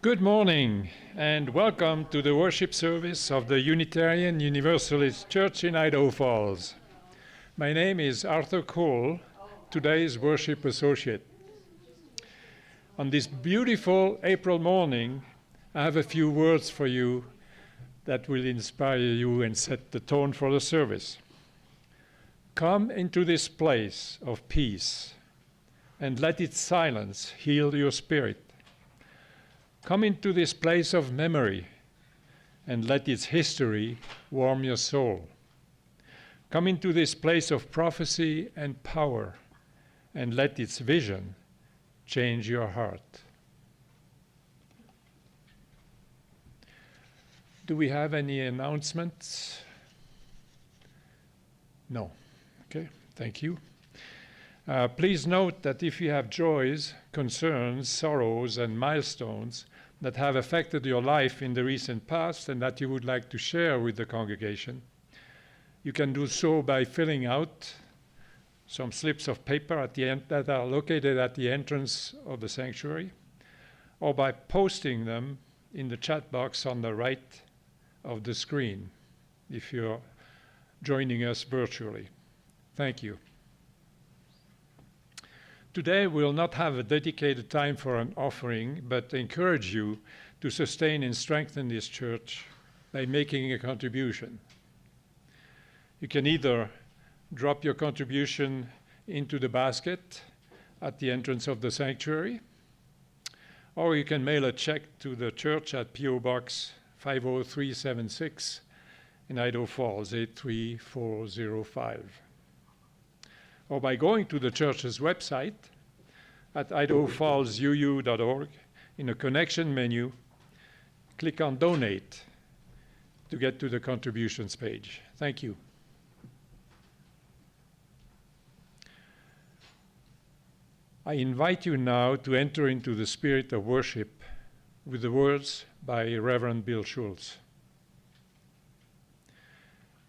Good morning and welcome to the worship service of the Unitarian Universalist Church in Idaho Falls. My name is Arthur Cole, today's worship associate. On this beautiful April morning, I have a few words for you that will inspire you and set the tone for the service. Come into this place of peace and let its silence heal your spirit. Come into this place of memory and let its history warm your soul. Come into this place of prophecy and power and let its vision change your heart. Do we have any announcements? No. Okay, thank you. Please note that if you have joys, concerns, sorrows, and milestones that have affected your life in the recent past and that you would like to share with the congregation, you can do so by filling out some slips of paper that are located at the entrance of the sanctuary, or by posting them in the chat box on the right of the screen if you're joining us virtually. Thank you. Today we'll not have a dedicated time for an offering, but encourage you to sustain and strengthen this church by making a contribution. You can either drop your contribution into the basket at the entrance of the sanctuary, or you can mail a check to the church at P.O. Box 50376 in Idaho Falls 83405. Or by going to the church's website at idahofallsuu.org, in the connection menu, click on Donate to get to the contributions page. Thank you. I invite you now to enter into the spirit of worship with the words by Reverend Bill Schultz.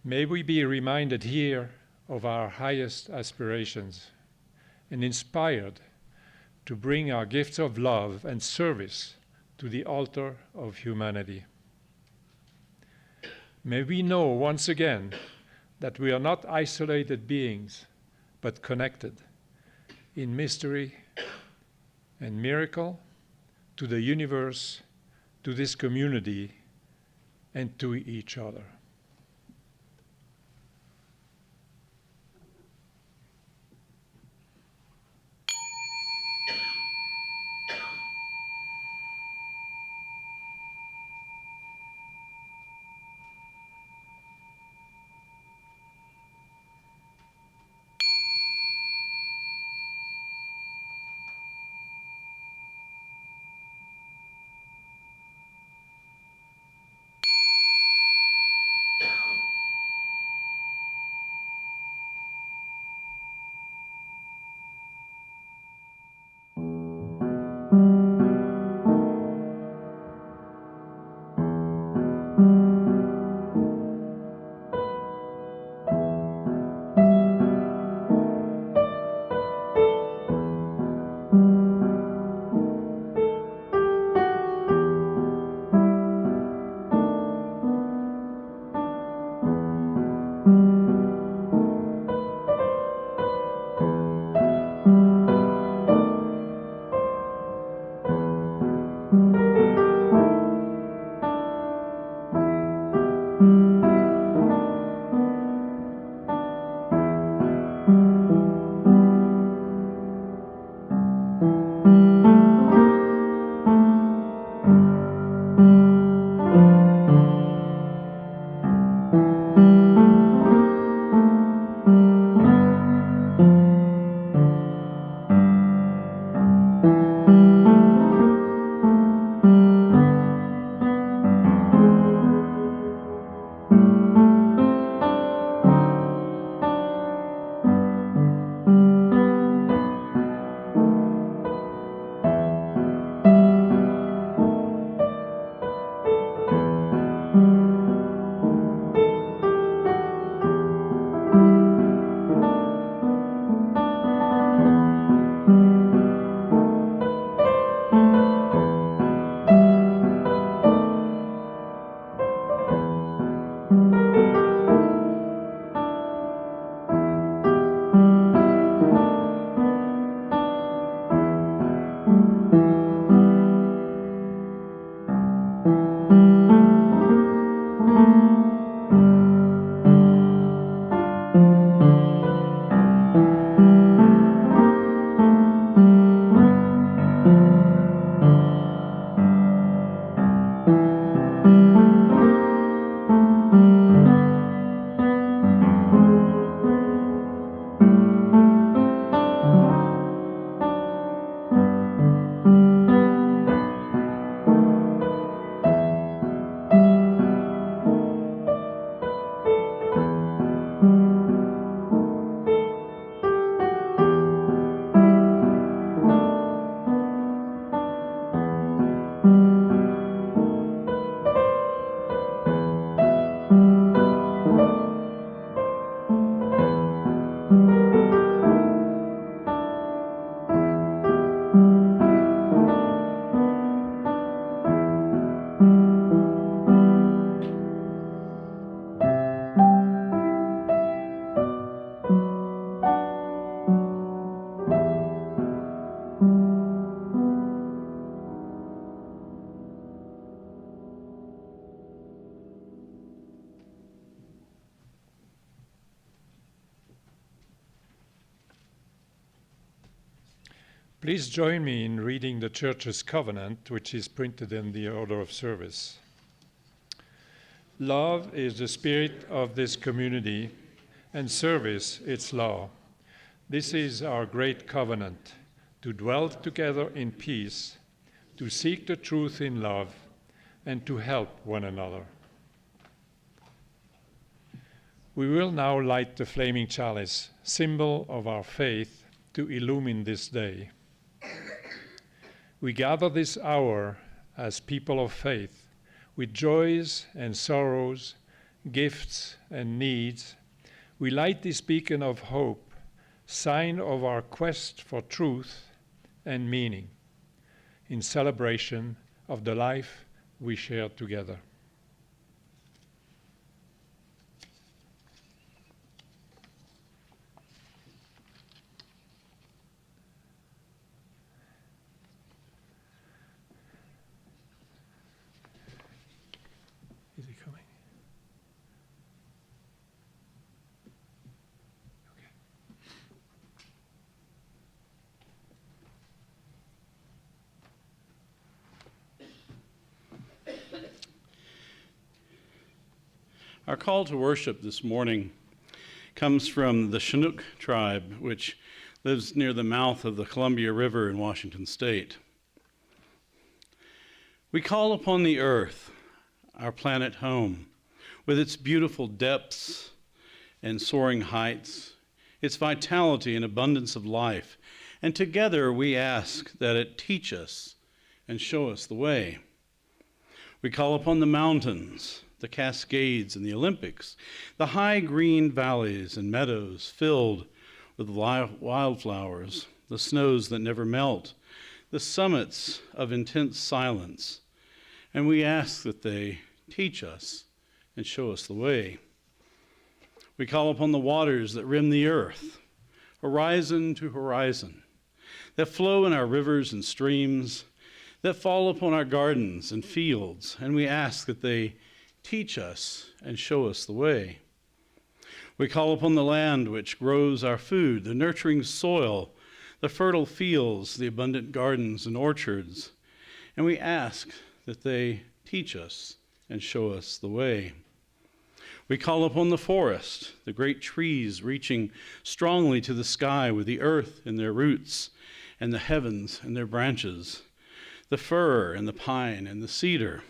May we be reminded here of our highest aspirations and inspired to bring our gifts of love and service to the altar of humanity. May we know once again that we are not isolated beings, but connected in mystery and miracle to the universe, to this community, and to each other. Please join me in reading the Church's covenant, which is printed in the order of service. Love is the spirit of this community, and service its law. This is our great covenant, to dwell together in peace, to seek the truth in love, and to help one another. We will now light the flaming chalice, symbol of our faith, to illumine this day. We gather this hour as people of faith, with joys and sorrows, gifts and needs. We light this beacon of hope, sign of our quest for truth and meaning, in celebration of the life we share together. Is he coming? Our call to worship this morning comes from the Chinook tribe, which lives near the mouth of the Columbia River in Washington State. We call upon the earth, our planet home, with its beautiful depths and soaring heights, its vitality and abundance of life, and together we ask that it teach us and show us the way. We call upon the mountains, the Cascades and the Olympics, the high green valleys and meadows filled with wildflowers, the snows that never melt, the summits of intense silence, and we ask that they teach us and show us the way. We call upon the waters that rim the earth, horizon to horizon, that flow in our rivers and streams, that fall upon our gardens and fields, and we ask that they teach us and show us the way. We call upon the land which grows our food, the nurturing soil, the fertile fields, the abundant gardens and orchards, and we ask that they teach us and show us the way. We call upon the forest, the great trees reaching strongly to the sky with the earth in their roots and the heavens in their branches, the fir and the pine and the cedar,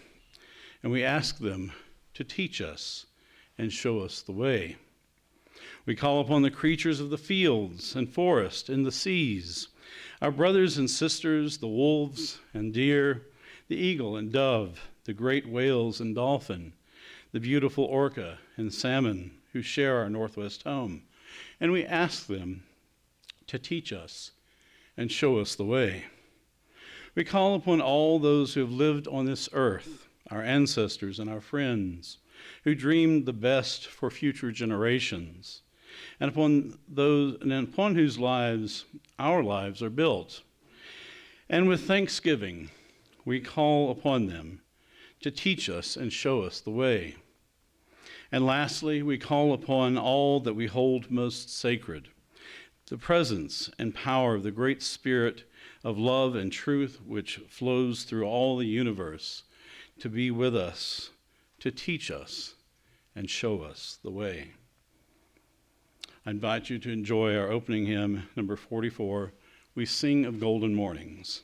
and we ask them to teach us and show us the way. We call upon the creatures of the fields and forest and the seas, our brothers and sisters, the wolves and deer, the eagle and dove, the great whales and dolphin, the beautiful orca and salmon who share our Northwest home, and we ask them to teach us and show us the way. We call upon all those who have lived on this earth, our ancestors and our friends, who dreamed the best for future generations, and upon whose lives our lives are built. And with thanksgiving, we call upon them to teach us and show us the way. And lastly, we call upon all that we hold most sacred, the presence and power of the great Spirit of love and truth which flows through all the universe, to be with us, to teach us, and show us the way. I invite you to enjoy our opening hymn, number 44, We Sing of Golden Mornings.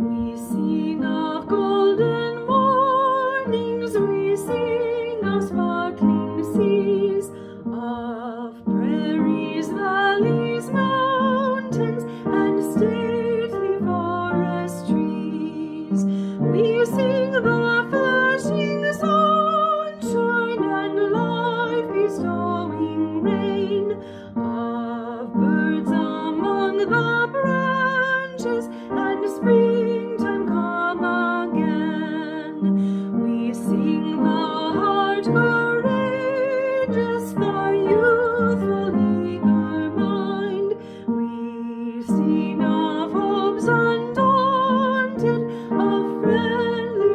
We sing of golden mornings, we sing of sparkling seas, of prairies, valleys, mountains, and stately forest trees. We sing the flashing sunshine and life bestowing rain, of birds among the branches and springtime come again. We sing the heart courageous, the youthful eager mind. We sing of hopes undaunted, of friendly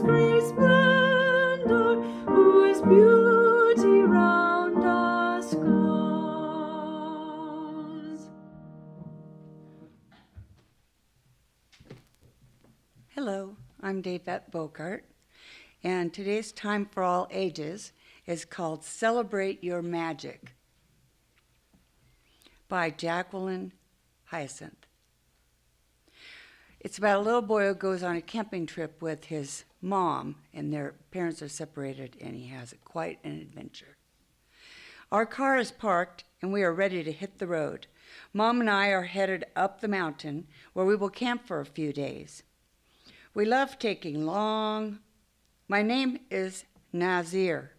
His great splendor, whose beauty round us goes. Hello, I'm Davette Bogart, and today's Time for All Ages is called Celebrate Your Magic by Jacqueline Hyacinth. It's about a little boy who goes on a camping trip with his mom, and their parents are separated, and he has quite an adventure. Our car is parked, and we are ready to hit the road. Mom and I are headed up the mountain, where we will camp for a few days. We love taking long. My name is Nazir.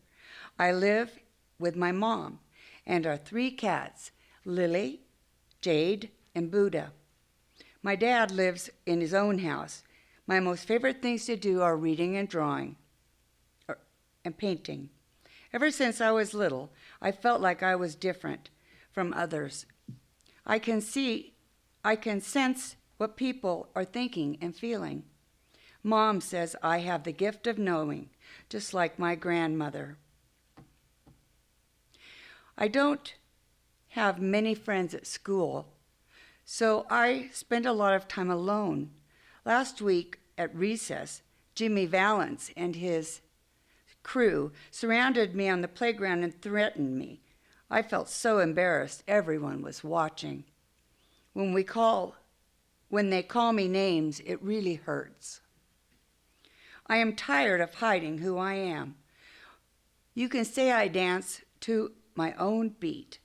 I live with my mom and our 3 cats, Lily, Jade, and Buddha. My dad lives in his own house. My most favorite things to do are reading and drawing and painting. Ever since I was little, I felt like I was different from others. I can sense what people are thinking and feeling. Mom says I have the gift of knowing, just like my grandmother. I don't have many friends at school, so I spend a lot of time alone. Last week at recess, Jimmy Valance and his crew surrounded me on the playground and threatened me. I felt so embarrassed. Everyone was watching. When they call me names, it really hurts. I am tired of hiding who I am. You can say I dance to my own beat.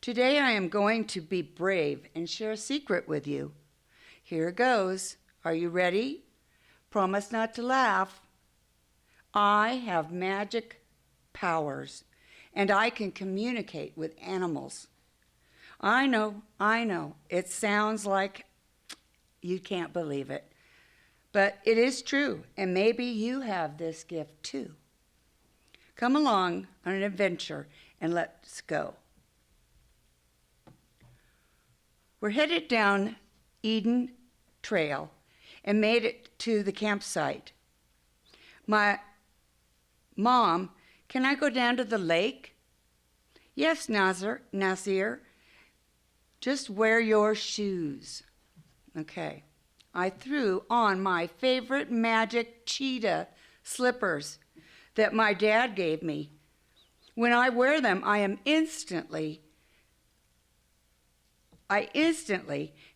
Today I am going to be brave and share a secret with you. Here goes. Are you ready? Promise not to laugh. I have magic powers, and I can communicate with animals. I know, it sounds like you can't believe it, but it is true, and maybe you have this gift too. Come along on an adventure and let's go. We're headed down Eden Trail and made it to the campsite. My mom, can I go down to the lake? Yes, Nasir, just wear your shoes. Okay. I threw on my favorite magic cheetah slippers that my dad gave me. When I wear them, I instantly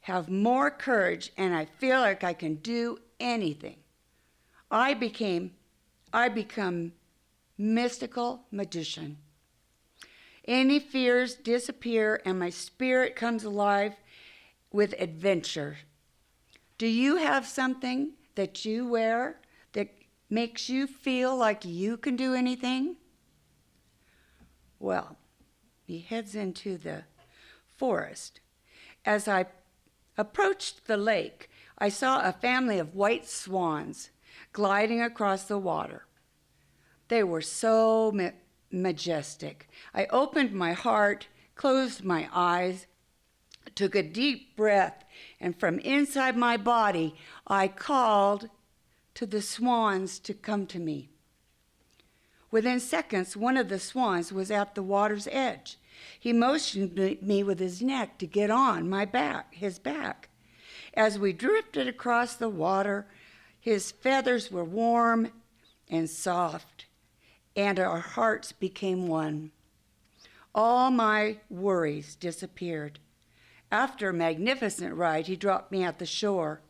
have more courage, and I feel like I can do anything. I become mystical magician. Any fears disappear, and my spirit comes alive with adventure. Do you have something that you wear that makes you feel like you can do anything? Well, he heads into the forest. As I approached the lake, I saw a family of white swans gliding across the water. They were so majestic. I opened my heart, closed my eyes, took a deep breath, and from inside my body, I called to the swans to come to me. Within seconds, one of the swans was at the water's edge. He motioned me with his neck to get on his back. As we drifted across the water, his feathers were warm and soft, and our hearts became one. All my worries disappeared. After a magnificent ride, he dropped me at the shore.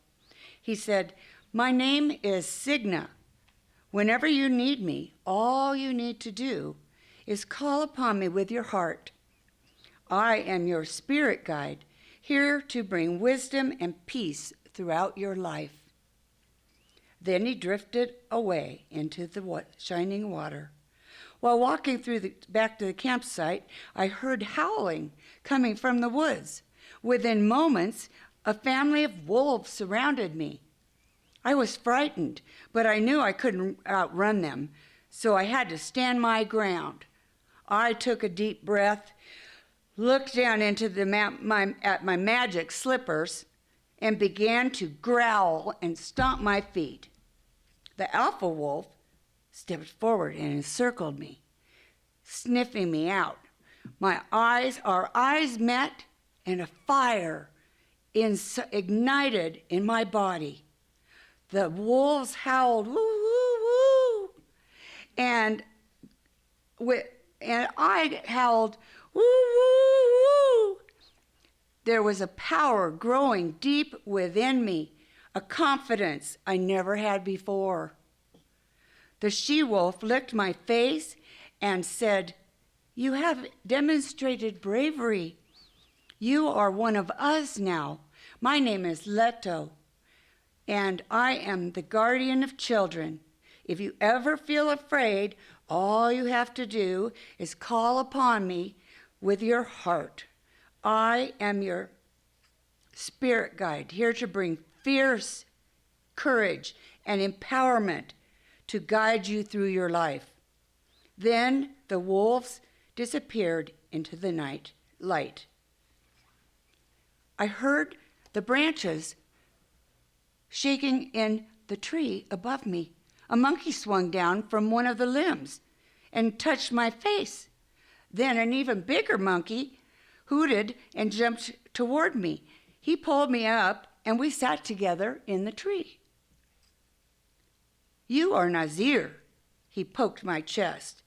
He said, "My name is Signa. Whenever you need me, all you need to do is call upon me with your heart. I am your spirit guide, here to bring wisdom and peace throughout your life." Then he drifted away into the shining water. While walking back to the campsite, I heard howling coming from the woods. Within moments, a family of wolves surrounded me. I was frightened, but I knew I couldn't outrun them, so I had to stand my ground. I took a deep breath, looked down into at my magic slippers, and began to growl and stomp my feet. The alpha wolf stepped forward and encircled me, sniffing me out. Our eyes met, and a fire ignited in my body. The wolves howled, woo, woo, woo, and I howled, woo, woo, woo. There was a power growing deep within me, a confidence I never had before. The she-wolf licked my face and said, "You have demonstrated bravery. You are one of us now. My name is Leto, and I am the guardian of children. If you ever feel afraid, all you have to do is call upon me with your heart. I am your spirit guide, here to bring fierce courage and empowerment to guide you through your life." Then the wolves disappeared into the night light. I heard the branches shaking in the tree above me. A monkey swung down from one of the limbs and touched my face. Then an even bigger monkey hooted and jumped toward me. He pulled me up, and we sat together in the tree. "You are Nazir," he poked my chest,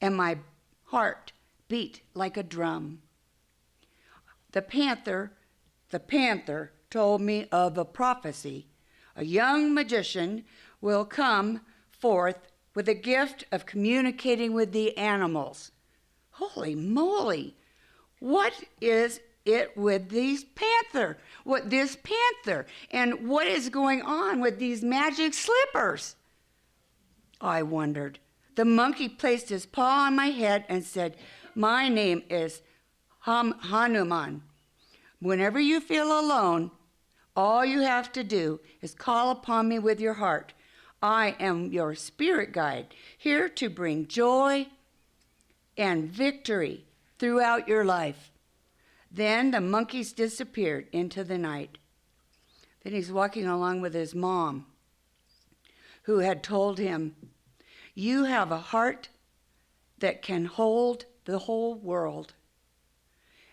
and my heart beat like a drum. The panther told me of a prophecy. A young magician will come forth with a gift of communicating with the animals. Holy moly! What is it with this panther? And what is going on with these magic slippers? I wondered. The monkey placed his paw on my head and said, "My name is Hanuman. Whenever you feel alone, all you have to do is call upon me with your heart. I am your spirit guide, here to bring joy and victory throughout your life." Then the monkeys disappeared into the night. Then he's walking along with his mom, who had told him, "You have a heart that can hold the whole world."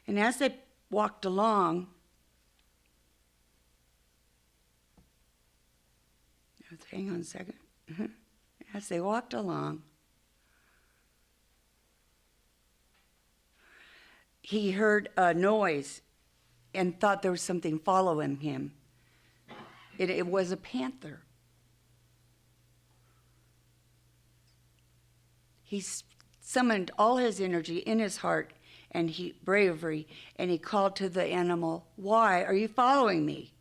And as they walked along, hang on a second. As they walked along, he heard a noise and thought there was something following him. It was a panther. He summoned all his energy in his heart and bravery, and he called to the animal, "Why are you following me?"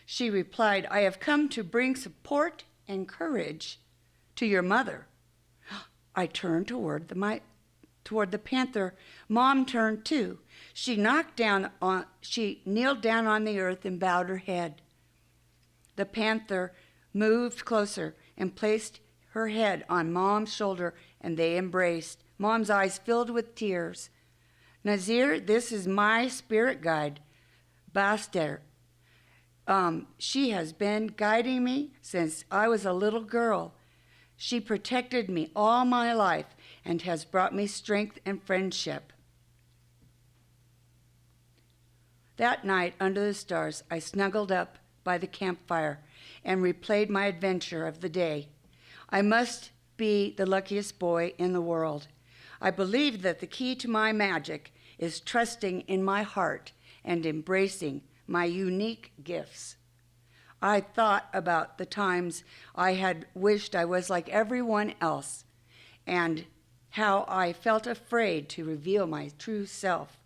She replied, "I have come to bring support and courage to your mother." I turned toward the panther. Mom turned too. She kneeled down on the earth and bowed her head. The panther moved closer and placed her head on Mom's shoulder, and they embraced. Mom's eyes filled with tears. "Nazir, this is my spirit guide, Baster. She has been guiding me since I was a little girl. She protected me all my life and has brought me strength and friendship." That night, under the stars, I snuggled up by the campfire and replayed my adventure of the day. I must be the luckiest boy in the world. I believe that the key to my magic is trusting in my heart and embracing my unique gifts. I thought about the times I had wished I was like everyone else and how I felt afraid to reveal my true self.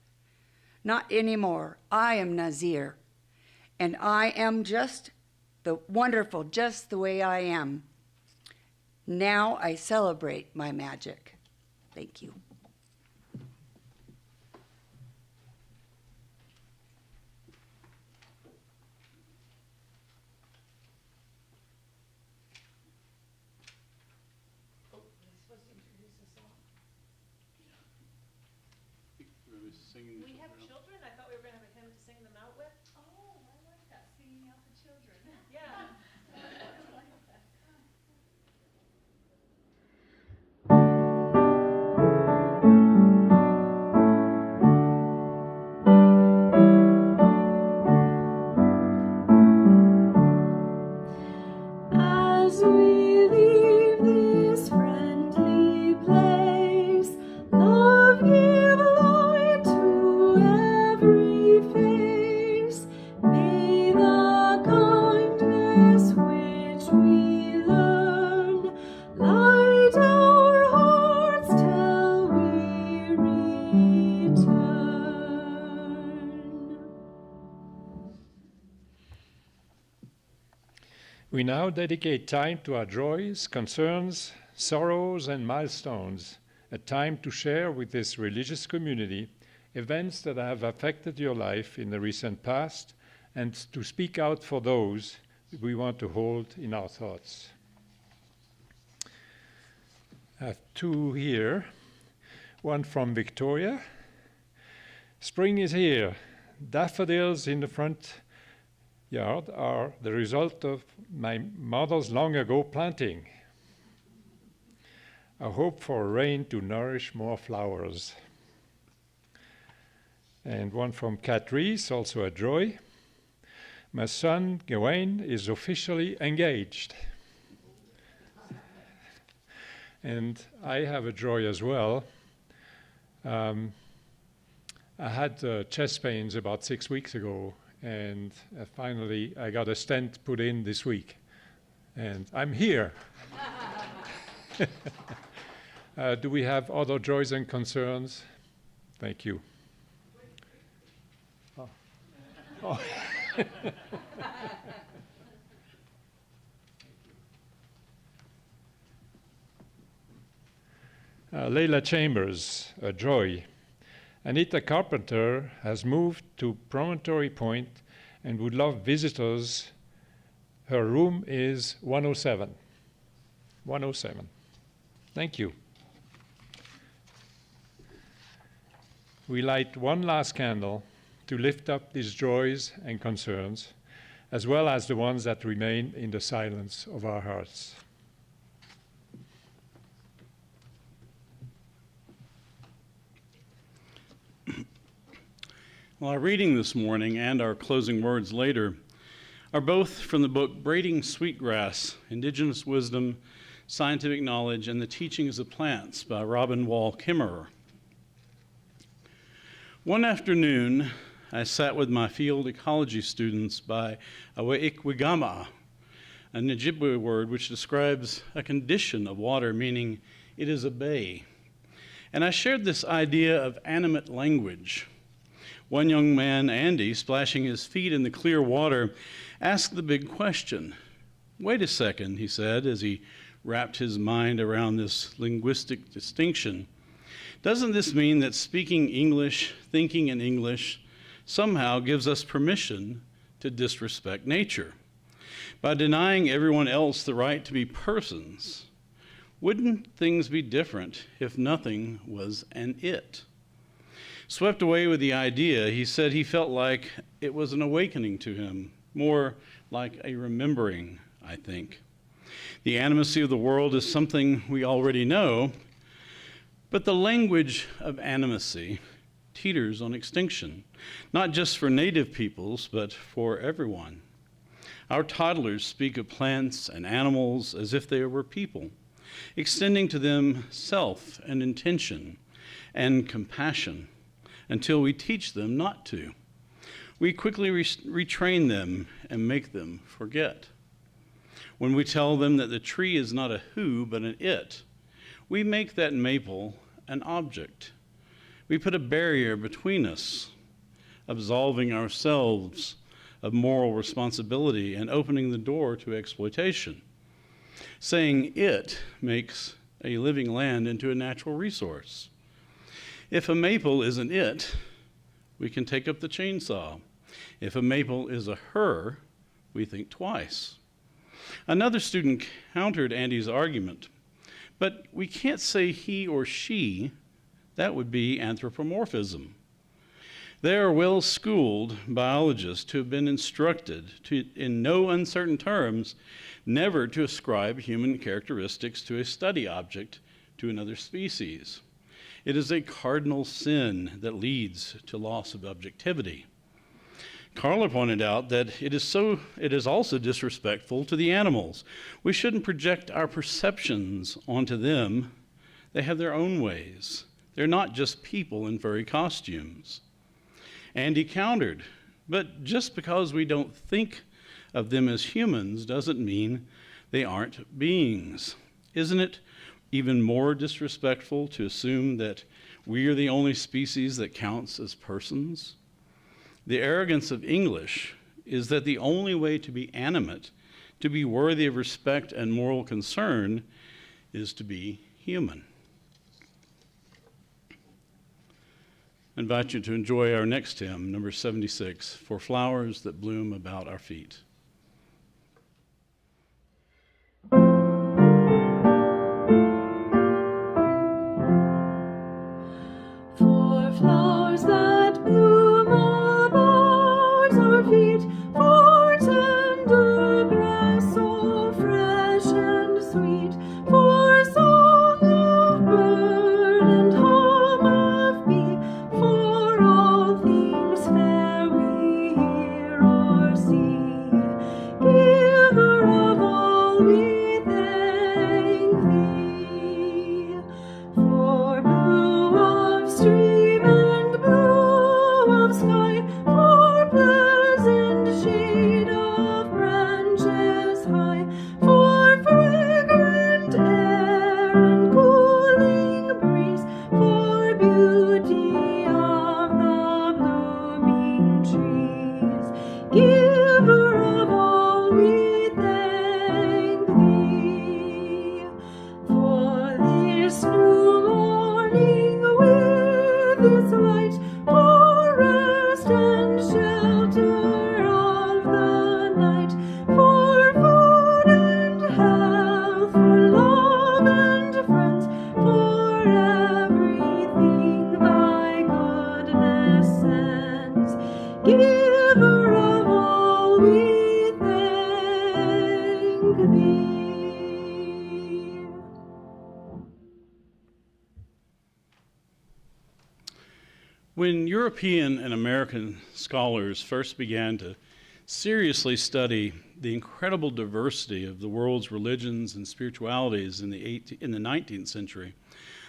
Not anymore. I am Nazir, and I am just the way I am. Now I celebrate my magic. Thank you. We have children. I thought we were going to have a hymn to sing them out with. Oh, I like that. As we leave this friendly place, love give light to every face. May the kindness which we learn light our hearts till we return. We now dedicate time to our joys, concerns, sorrows, and milestones, a time to share with this religious community events that have affected your life in the recent past and to speak out for those we want to hold in our thoughts. I have two here, one from Victoria. Spring is here. Daffodils in the front yard are the result of my mother's long ago planting. I hope for rain to nourish more flowers. And one from Kat Rees, also a joy. My son, Gawain, is officially engaged. And I have a joy as well. I had chest pains about 6 weeks ago, and finally I got a stent put in this week. And I'm here. Do we have other joys and concerns? Thank you. Oh. Oh. Leila Chambers, a joy. Anita Carpenter has moved to Promontory Point and would love visitors. Her room is 107. 107. Thank you. We light one last candle to lift up these joys and concerns, as well as the ones that remain in the silence of our hearts. Well, our reading this morning and our closing words later are both from the book Braiding Sweetgrass, Indigenous Wisdom, Scientific Knowledge, and the Teachings of Plants by Robin Wall Kimmerer. One afternoon, I sat with my field ecology students by Awe'ikwigama, an Ojibwe word which describes a condition of water, meaning it is a bay. And I shared this idea of animate language. One young man, Andy, splashing his feet in the clear water, asked the big question. Wait a second, he said, as he wrapped his mind around this linguistic distinction. Doesn't this mean that speaking English, thinking in English, somehow gives us permission to disrespect nature? By denying everyone else the right to be persons, wouldn't things be different if nothing was an it? Swept away with the idea, he said he felt like it was an awakening to him, more like a remembering, I think. The animacy of the world is something we already know, but the language of animacy teeters on extinction, not just for native peoples, but for everyone. Our toddlers speak of plants and animals as if they were people, extending to them self and intention and compassion, until we teach them not to. We quickly retrain them and make them forget. When we tell them that the tree is not a who, but an it, we make that maple an object. We put a barrier between us, absolving ourselves of moral responsibility and opening the door to exploitation. Saying it makes a living land into a natural resource. If a maple is an it, we can take up the chainsaw. If a maple is a her, we think twice. Another student countered Andy's argument, but we can't say he or she. That would be anthropomorphism. They are well-schooled biologists who have been instructed to, in no uncertain terms, never to ascribe human characteristics to a study object to another species. It is a cardinal sin that leads to loss of objectivity. Carla pointed out that it is also disrespectful to the animals. We shouldn't project our perceptions onto them. They have their own ways. They're not just people in furry costumes. And he countered, but just because we don't think of them as humans doesn't mean they aren't beings. Isn't it even more disrespectful to assume that we are the only species that counts as persons? The arrogance of English is that the only way to be animate, to be worthy of respect and moral concern, is to be human. I invite you to enjoy our next hymn, number 76, For Flowers That Bloom About Our Feet. For flowers that bloom about our feet, for tender grass so fresh and sweet, for song of bird and home of bee, for all things fair we hear or see. Giver of all, we thank thee. For blue of stream and blue of sky, for pleasant shade of branches high, for fragrant air and cooling breeze, for beauty of the blooming trees. Giver of all, we thank thee. For this new morning with its light, for rest and shelter of the night, for food and health, for love and friends, for everything thy goodness sends. Giver of all, we thank thee. When European and American scholars first began to seriously study the incredible diversity of the world's religions and spiritualities in the 19th century,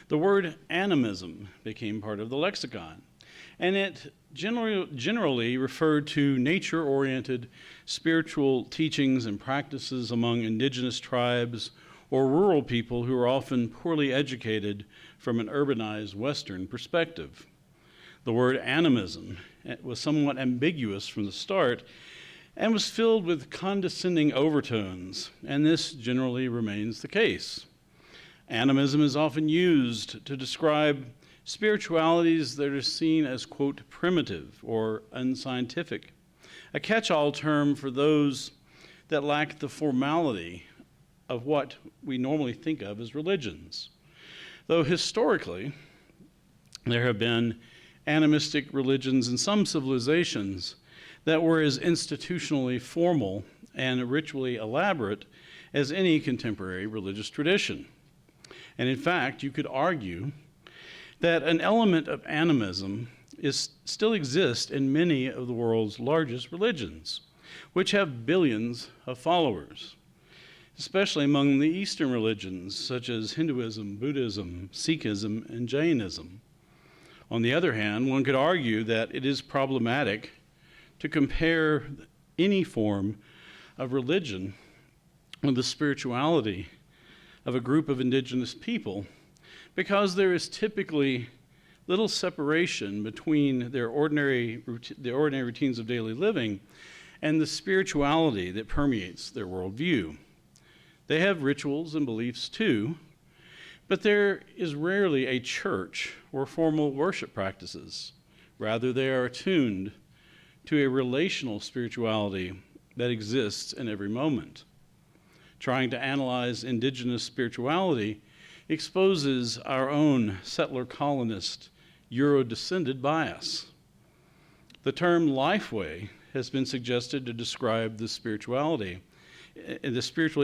the word animism became part of the lexicon, and it generally referred to nature-oriented spiritual teachings and practices among indigenous tribes or rural people who are often poorly educated from an urbanized Western perspective. The word animism was somewhat ambiguous from the start and was filled with condescending overtones, and this generally remains the case. Animism is often used to describe spiritualities that are seen as, quote, primitive or unscientific, a catch-all term for those that lack the formality of what we normally think of as religions. Though historically, there have been animistic religions in some civilizations that were as institutionally formal and ritually elaborate as any contemporary religious tradition. And in fact, you could argue that an element of animism still exists in many of the world's largest religions, which have billions of followers, especially among the Eastern religions such as Hinduism, Buddhism, Sikhism, and Jainism. On the other hand, one could argue that it is problematic to compare any form of religion with the spirituality of a group of indigenous people, because there is typically little separation between their ordinary routines of daily living and the spirituality that permeates their worldview. They have rituals and beliefs too, but there is rarely a church or formal worship practices. Rather, they are attuned to a relational spirituality that exists in every moment. Trying to analyze indigenous spirituality exposes our own settler colonist Euro-descended bias. The term lifeway has been suggested to describe the spiritually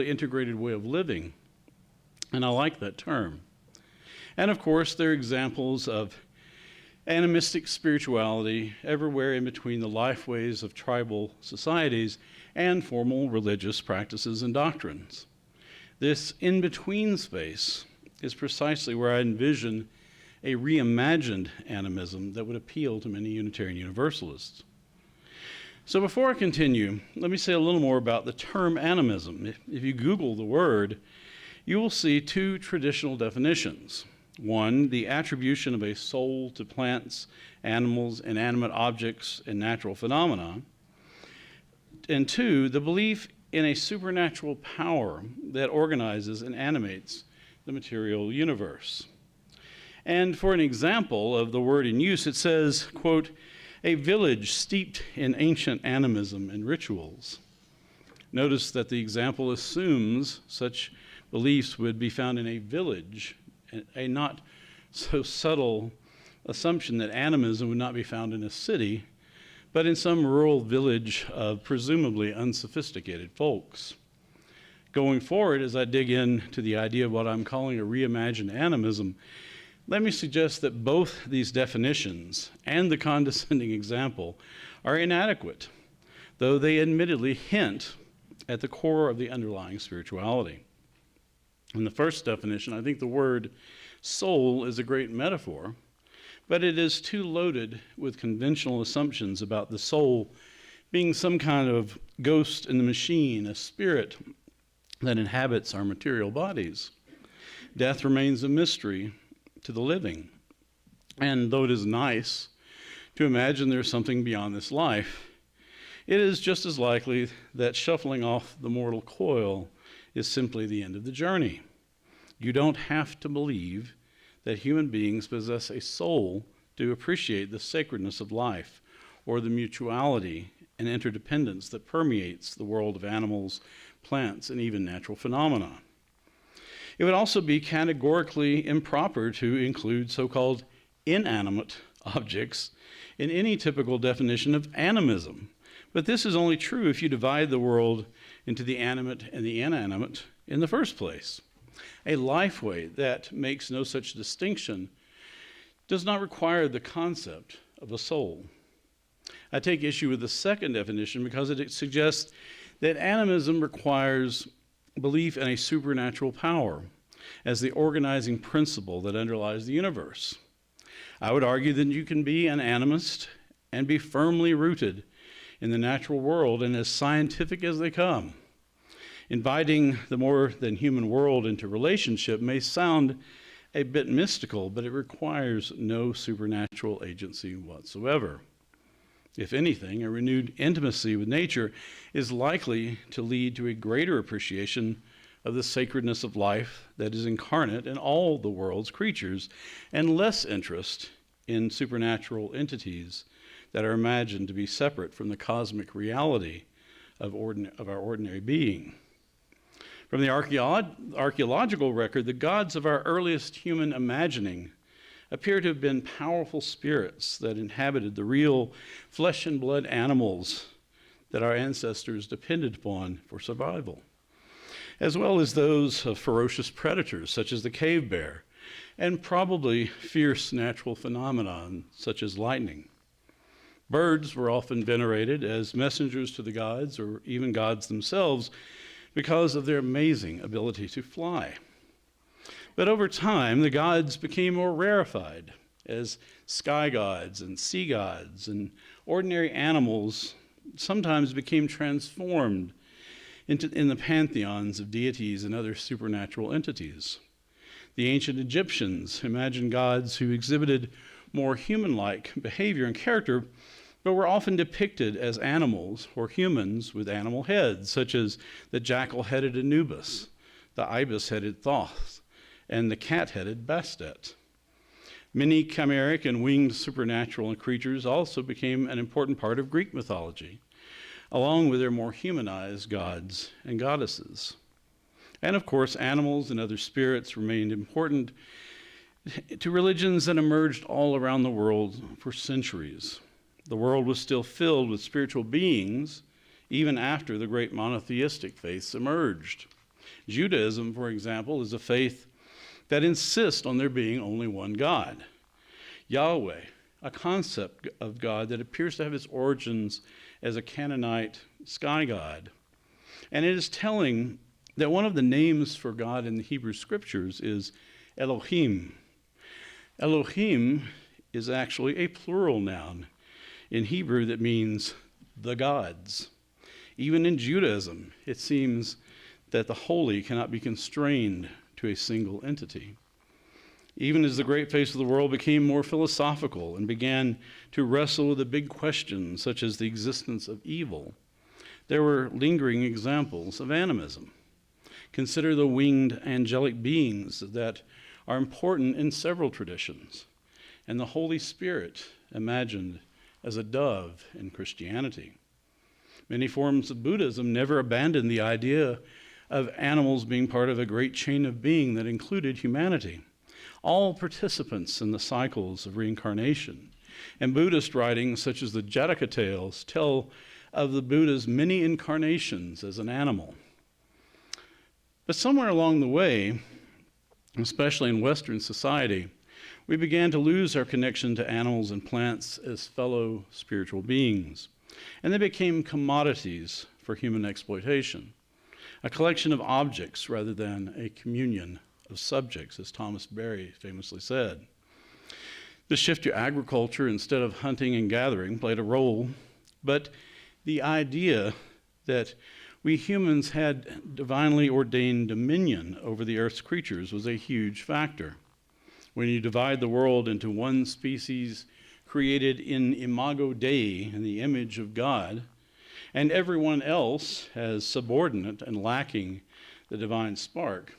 integrated way of living, and I like that term. And of course, there are examples of animistic spirituality everywhere in between the lifeways of tribal societies and formal religious practices and doctrines. This in-between space is precisely where I envision a reimagined animism that would appeal to many Unitarian Universalists. So before I continue, let me say a little more about the term animism. If you Google the word, you will see two traditional definitions. One, the attribution of a soul to plants, animals, inanimate objects, and natural phenomena. And two, the belief in a supernatural power that organizes and animates the material universe. And for an example of the word in use, it says, quote, a village steeped in ancient animism and rituals. Notice that the example assumes such beliefs would be found in a village, a not so subtle assumption that animism would not be found in a city, but in some rural village of presumably unsophisticated folks. Going forward, as I dig into the idea of what I'm calling a reimagined animism, let me suggest that both these definitions and the condescending example are inadequate, though they admittedly hint at the core of the underlying spirituality. In the first definition, I think the word soul is a great metaphor, but it is too loaded with conventional assumptions about the soul being some kind of ghost in the machine, a spirit that inhabits our material bodies. Death remains a mystery to the living. And though it is nice to imagine there's something beyond this life, it is just as likely that shuffling off the mortal coil is simply the end of the journey. You don't have to believe that human beings possess a soul to appreciate the sacredness of life or the mutuality and interdependence that permeates the world of animals, plants, and even natural phenomena. It would also be categorically improper to include so-called inanimate objects in any typical definition of animism. But this is only true if you divide the world into the animate and the inanimate in the first place. A lifeway that makes no such distinction does not require the concept of a soul. I take issue with the second definition because it suggests that animism requires belief in a supernatural power as the organizing principle that underlies the universe. I would argue that you can be an animist and be firmly rooted in the natural world and as scientific as they come. Inviting the more than human world into relationship may sound a bit mystical, but it requires no supernatural agency whatsoever. If anything, a renewed intimacy with nature is likely to lead to a greater appreciation of the sacredness of life that is incarnate in all the world's creatures, and less interest in supernatural entities that are imagined to be separate from the cosmic reality of our ordinary being. From the archaeological record, the gods of our earliest human imagining appear to have been powerful spirits that inhabited the real flesh and blood animals that our ancestors depended upon for survival, as well as those of ferocious predators such as the cave bear, and probably fierce natural phenomena such as lightning. Birds were often venerated as messengers to the gods or even gods themselves because of their amazing ability to fly. But over time, the gods became more rarefied as sky gods and sea gods, and ordinary animals sometimes became transformed in the pantheons of deities and other supernatural entities. The ancient Egyptians imagined gods who exhibited more human-like behavior and character, but were often depicted as animals or humans with animal heads, such as the jackal-headed Anubis, the ibis-headed Thoth, and the cat-headed Bastet. Many chimeric and winged supernatural creatures also became an important part of Greek mythology, along with their more humanized gods and goddesses. And of course, animals and other spirits remained important to religions that emerged all around the world for centuries. The world was still filled with spiritual beings even after the great monotheistic faiths emerged. Judaism, for example, is a faith that insists on there being only one God, Yahweh, a concept of God that appears to have its origins as a Canaanite sky god. And it is telling that one of the names for God in the Hebrew scriptures is Elohim. Elohim is actually a plural noun in Hebrew that means the gods. Even in Judaism, it seems that the holy cannot be constrained to a single entity. Even as the great faiths of the world became more philosophical and began to wrestle with the big questions such as the existence of evil, there were lingering examples of animism. Consider the winged angelic beings that are important in several traditions, and the Holy Spirit imagined as a dove in Christianity. Many forms of Buddhism never abandoned the idea of animals being part of a great chain of being that included humanity, all participants in the cycles of reincarnation. And Buddhist writings such as the Jataka tales tell of the Buddha's many incarnations as an animal. But somewhere along the way, especially in Western society, we began to lose our connection to animals and plants as fellow spiritual beings, and they became commodities for human exploitation, a collection of objects rather than a communion of subjects, as Thomas Berry famously said. The shift to agriculture instead of hunting and gathering played a role, but the idea that we humans had divinely ordained dominion over the earth's creatures was a huge factor. When you divide the world into one species created in imago Dei, in the image of God, and everyone else as subordinate and lacking the divine spark,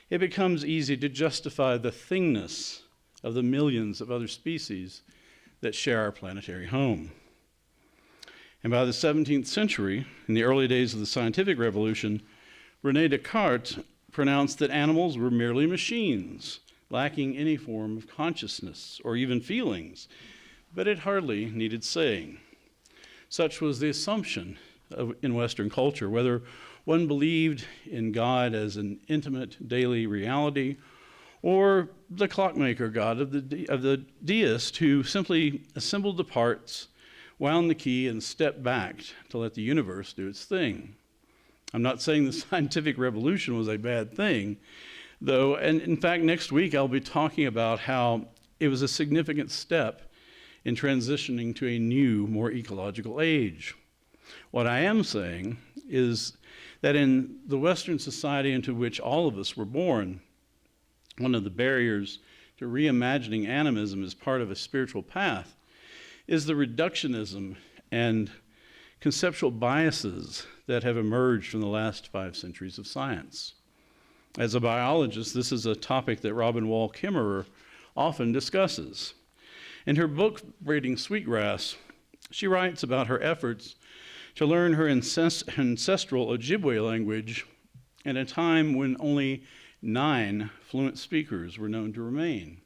it becomes easy to justify the thingness of the millions of other species that share our planetary home. And by the 17th century, in the early days of the scientific revolution, René Descartes pronounced that animals were merely machines, lacking any form of consciousness or even feelings, but it hardly needed saying. Such was the assumption in Western culture, whether one believed in God as an intimate daily reality or the clockmaker God of the deist who simply assembled the parts, wound the key, and stepped back to let the universe do its thing. I'm not saying the scientific revolution was a bad thing, though, and in fact, next week I'll be talking about how it was a significant step in transitioning to a new, more ecological age. What I am saying is that in the Western society into which all of us were born, one of the barriers to reimagining animism as part of a spiritual path is the reductionism and conceptual biases that have emerged from the last 5 centuries of science. As a biologist, this is a topic that Robin Wall Kimmerer often discusses. In her book, Braiding Sweetgrass, she writes about her efforts to learn her ancestral Ojibwe language at a time when only 9 fluent speakers were known to remain,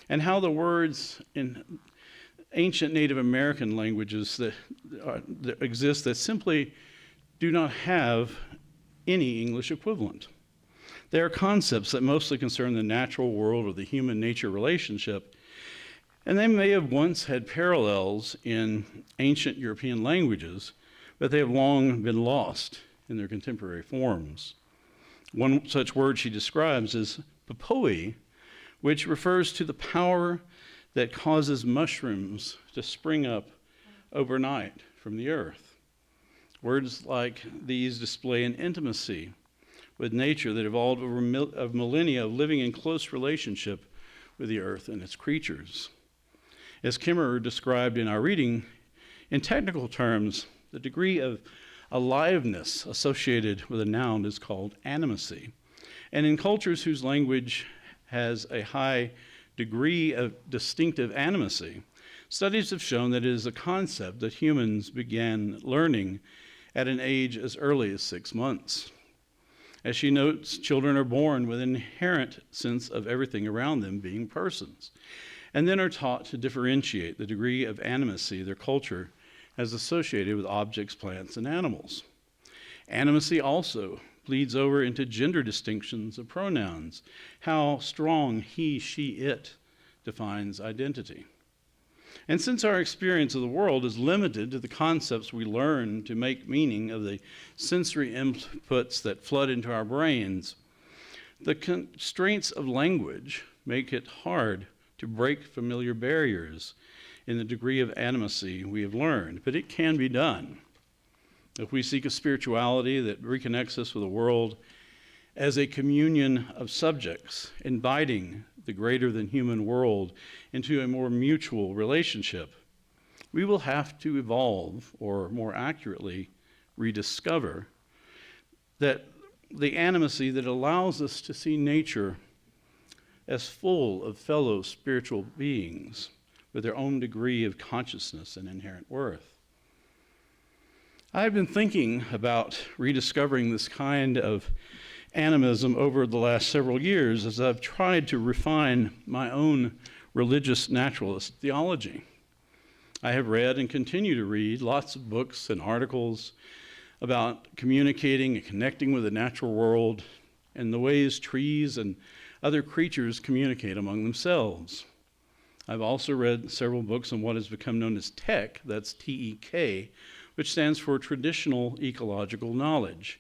and how the words in ancient Native American languages that exist that simply do not have any English equivalent. They are concepts that mostly concern the natural world or the human-nature relationship, and they may have once had parallels in ancient European languages, but they have long been lost in their contemporary forms. One such word she describes is popoi, which refers to the power that causes mushrooms to spring up overnight from the earth. Words like these display an intimacy with nature that evolved over millennia of living in close relationship with the earth and its creatures. As Kimmerer described in our reading, in technical terms, the degree of aliveness associated with a noun is called animacy. And in cultures whose language has a high degree of distinctive animacy, studies have shown that it is a concept that humans began learning at an age as early as 6 months. As she notes, children are born with an inherent sense of everything around them being persons. and then are taught to differentiate the degree of animacy their culture has associated with objects, plants, and animals. Animacy also bleeds over into gender distinctions of pronouns, how strong he, she, it defines identity. And since our experience of the world is limited to the concepts we learn to make meaning of the sensory inputs that flood into our brains, the constraints of language make it hard to break familiar barriers in the degree of animacy we have learned, but it can be done. If we seek a spirituality that reconnects us with the world as a communion of subjects, inviting the greater than human world into a more mutual relationship, we will have to evolve, or more accurately, rediscover that the animacy that allows us to see nature as full of fellow spiritual beings with their own degree of consciousness and inherent worth. I've been thinking about rediscovering this kind of animism over the last several years as I've tried to refine my own religious naturalist theology. I have read and continue to read lots of books and articles about communicating and connecting with the natural world and the ways trees and other creatures communicate among themselves. I've also read several books on what has become known as TEK, that's T-E-K, which stands for Traditional Ecological Knowledge,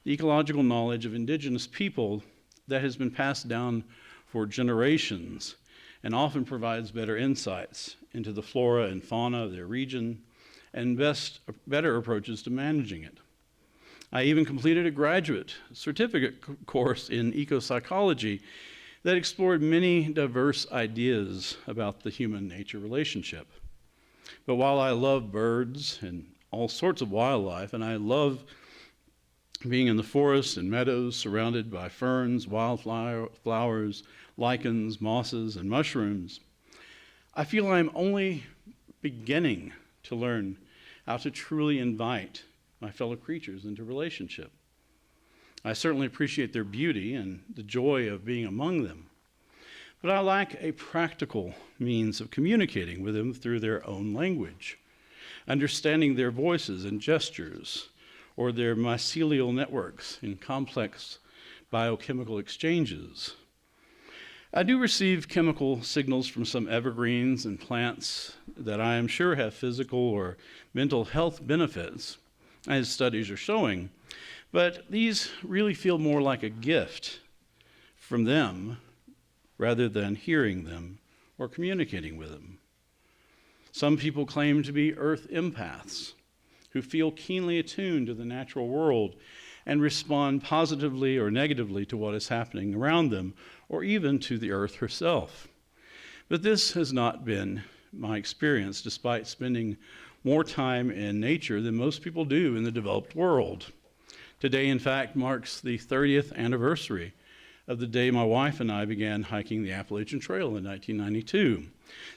the ecological knowledge of indigenous people that has been passed down for generations and often provides better insights into the flora and fauna of their region and better approaches to managing it. I even completed a graduate certificate course in ecopsychology that explored many diverse ideas about the human-nature relationship. But while I love birds and all sorts of wildlife, and I love being in the forests and meadows surrounded by ferns, wildflowers, lichens, mosses, and mushrooms, I feel I'm only beginning to learn how to truly invite my fellow creatures into relationship. I certainly appreciate their beauty and the joy of being among them, but I lack a practical means of communicating with them through their own language, understanding their voices and gestures, or their mycelial networks in complex biochemical exchanges. I do receive chemical signals from some evergreens and plants that I am sure have physical or mental health benefits, as studies are showing, but these really feel more like a gift from them rather than hearing them or communicating with them. Some people claim to be earth empaths who feel keenly attuned to the natural world and respond positively or negatively to what is happening around them, or even to the earth herself. But this has not been my experience, despite spending more time in nature than most people do in the developed world. Today, in fact, marks the 30th anniversary of the day my wife and I began hiking the Appalachian Trail in 1992,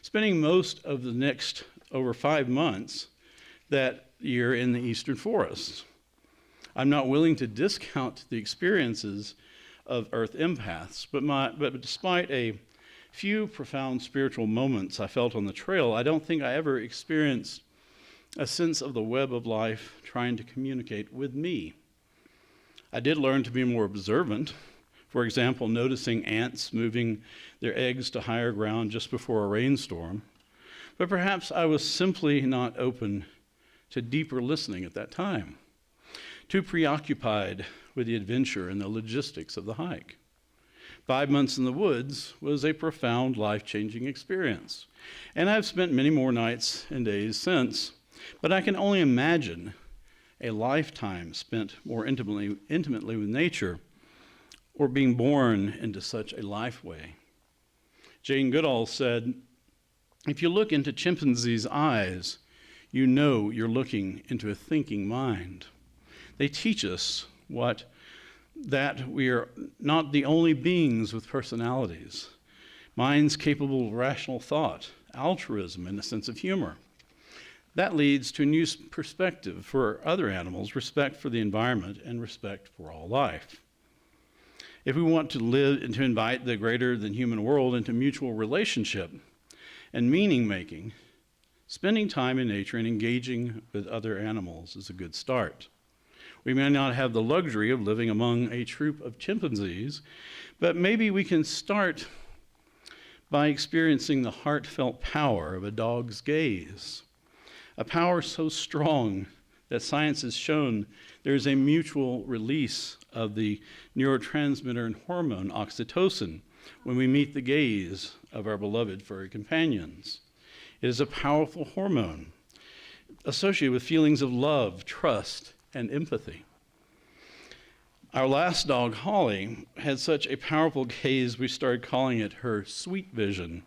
spending most of the next over 5 months that year in the eastern forests. I'm not willing to discount the experiences of earth empaths, but despite a few profound spiritual moments I felt on the trail, I don't think I ever experienced a sense of the web of life trying to communicate with me. I did learn to be more observant, for example, noticing ants moving their eggs to higher ground just before a rainstorm, but perhaps I was simply not open to deeper listening at that time, too preoccupied with the adventure and the logistics of the hike. 5 months in the woods was a profound, life-changing experience, and I've spent many more nights and days since, but I can only imagine a lifetime spent more intimately with nature, or being born into such a lifeway. Jane Goodall said, "If you look into chimpanzees' eyes, you know you're looking into a thinking mind. They teach us that we are not the only beings with personalities, minds capable of rational thought, altruism, and a sense of humor. That leads to a new perspective for other animals, respect for the environment, and respect for all life. If we want to live and to invite the greater than human world into mutual relationship, and meaning making, spending time in nature and engaging with other animals is a good start. We may not have the luxury of living among a troop of chimpanzees, but maybe we can start by experiencing the heartfelt power of a dog's gaze, a power so strong that science has shown there's a mutual release of the neurotransmitter and hormone oxytocin when we meet the gaze of our beloved furry companions. It is a powerful hormone associated with feelings of love, trust, and empathy. Our last dog, Holly, had such a powerful gaze we started calling it her sweet vision.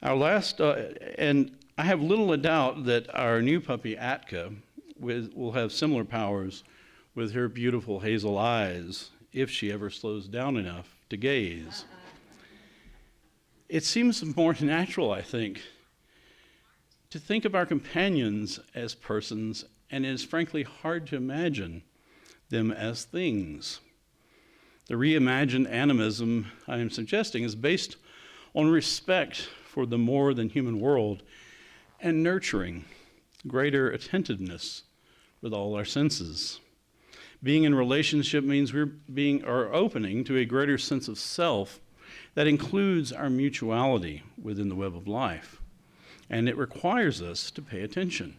And I have little doubt that our new puppy, Atka, will have similar powers with her beautiful hazel eyes if she ever slows down enough to gaze. It seems more natural, I think, to think of our companions as persons, and it is frankly hard to imagine them as things. The reimagined animism I am suggesting is based on respect for the more than human world and nurturing greater attentiveness with all our senses. Being in relationship means we're opening to a greater sense of self that includes our mutuality within the web of life, and it requires us to pay attention.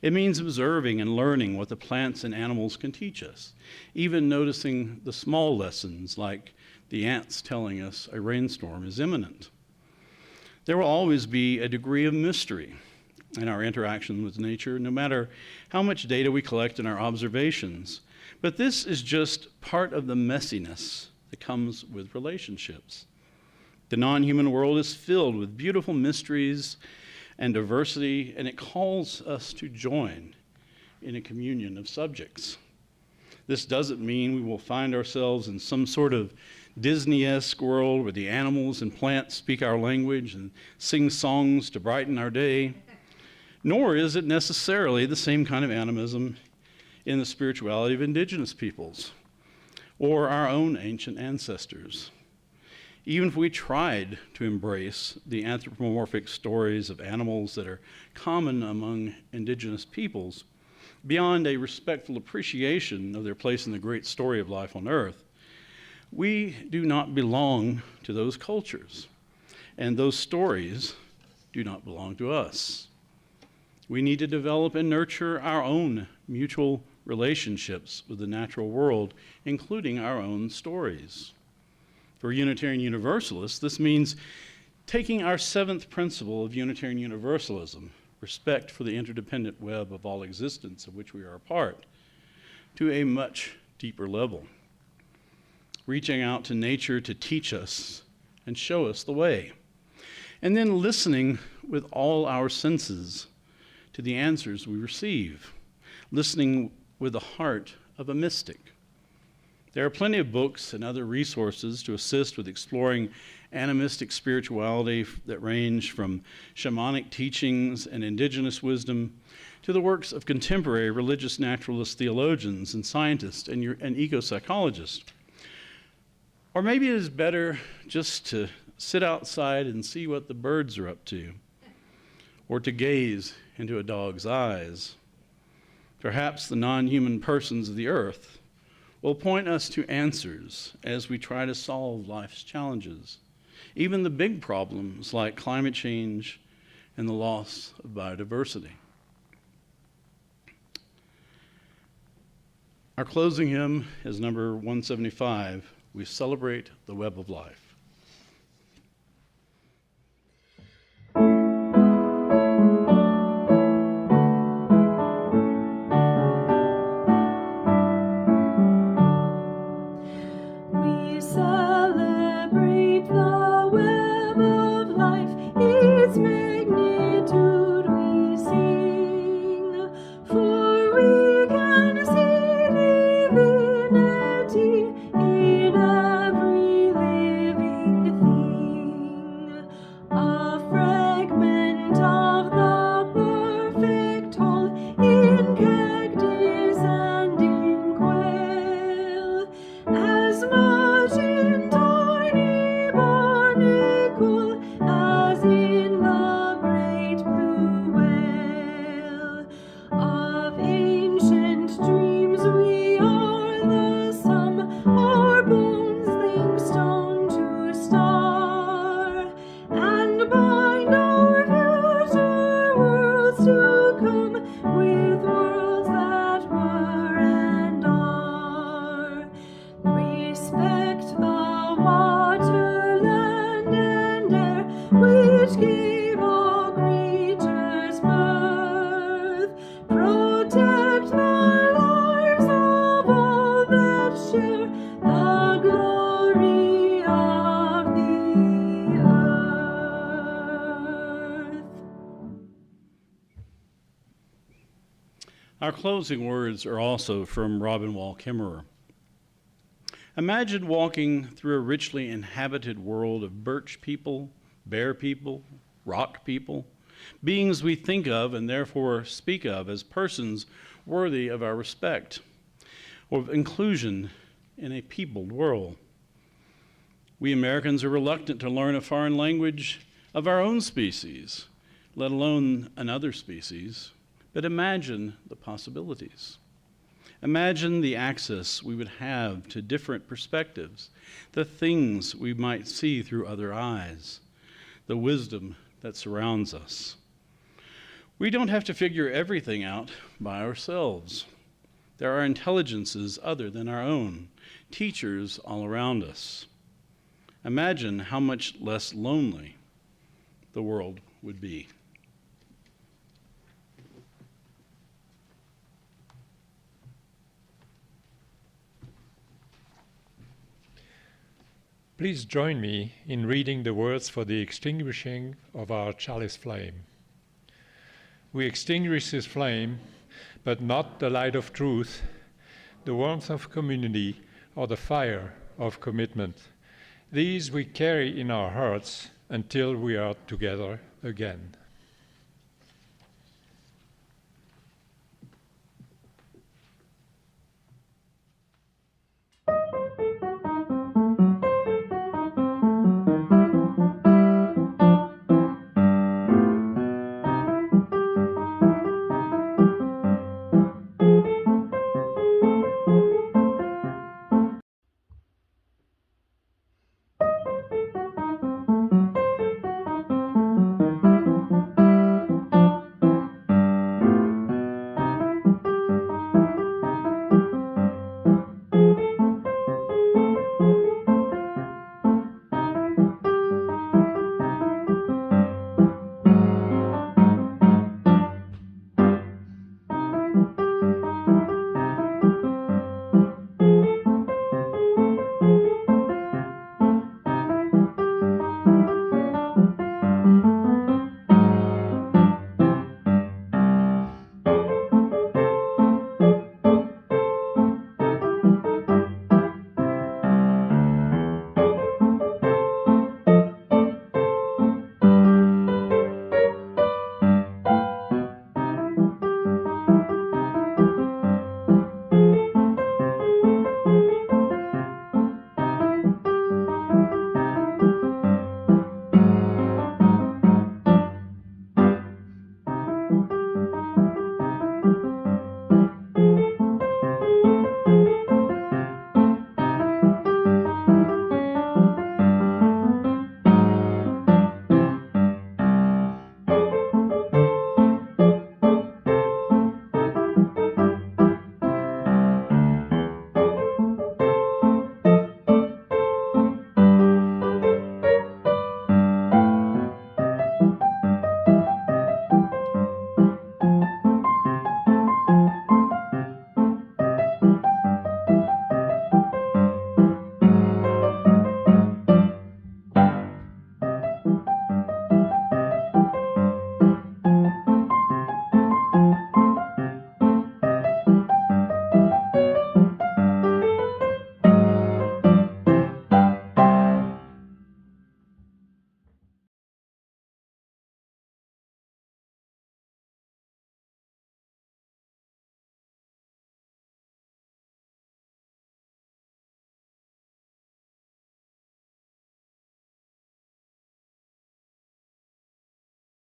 It means observing and learning what the plants and animals can teach us, even noticing the small lessons like the ants telling us a rainstorm is imminent. There will always be a degree of mystery in our interaction with nature, no matter how much data we collect in our observations. But this is just part of the messiness that comes with relationships. The non-human world is filled with beautiful mysteries and diversity, and it calls us to join in a communion of subjects. This doesn't mean we will find ourselves in some sort of Disney-esque world where the animals and plants speak our language and sing songs to brighten our day, nor is it necessarily the same kind of animism in the spirituality of indigenous peoples or our own ancient ancestors. Even if we tried to embrace the anthropomorphic stories of animals that are common among indigenous peoples, beyond a respectful appreciation of their place in the great story of life on Earth, we do not belong to those cultures, and those stories do not belong to us. We need to develop and nurture our own mutual relationships with the natural world, including our own stories. For Unitarian Universalists, this means taking our seventh principle of Unitarian Universalism, respect for the interdependent web of all existence of which we are a part, to a much deeper level. Reaching out to nature to teach us and show us the way. And then listening with all our senses to the answers we receive. Listening with the heart of a mystic. There are plenty of books and other resources to assist with exploring animistic spirituality that range from shamanic teachings and indigenous wisdom to the works of contemporary religious naturalist theologians and scientists and eco-psychologists. Or maybe it is better just to sit outside and see what the birds are up to, or to gaze into a dog's eyes. Perhaps the non-human persons of the earth will point us to answers as we try to solve life's challenges, even the big problems like climate change and the loss of biodiversity. Our closing hymn is number 175, We Celebrate the Web of Life. We celebrate the web of life, its magnitude we sing, for we can see divinity in every living Our closing words are also from Robin Wall Kimmerer. Imagine walking through a richly inhabited world of birch people, bear people, rock people, beings we think of and therefore speak of as persons worthy of our respect, or of inclusion in a peopled world. We Americans are reluctant to learn a foreign language of our own species, let alone another species, but imagine the possibilities. Imagine the access we would have to different perspectives, the things we might see through other eyes, the wisdom that surrounds us. We don't have to figure everything out by ourselves. There are intelligences other than our own, teachers all around us. Imagine how much less lonely the world would be. Please join me in reading the words for the extinguishing of our chalice flame. We extinguish this flame, but not the light of truth, the warmth of community, or the fire of commitment. These we carry in our hearts until we are together again.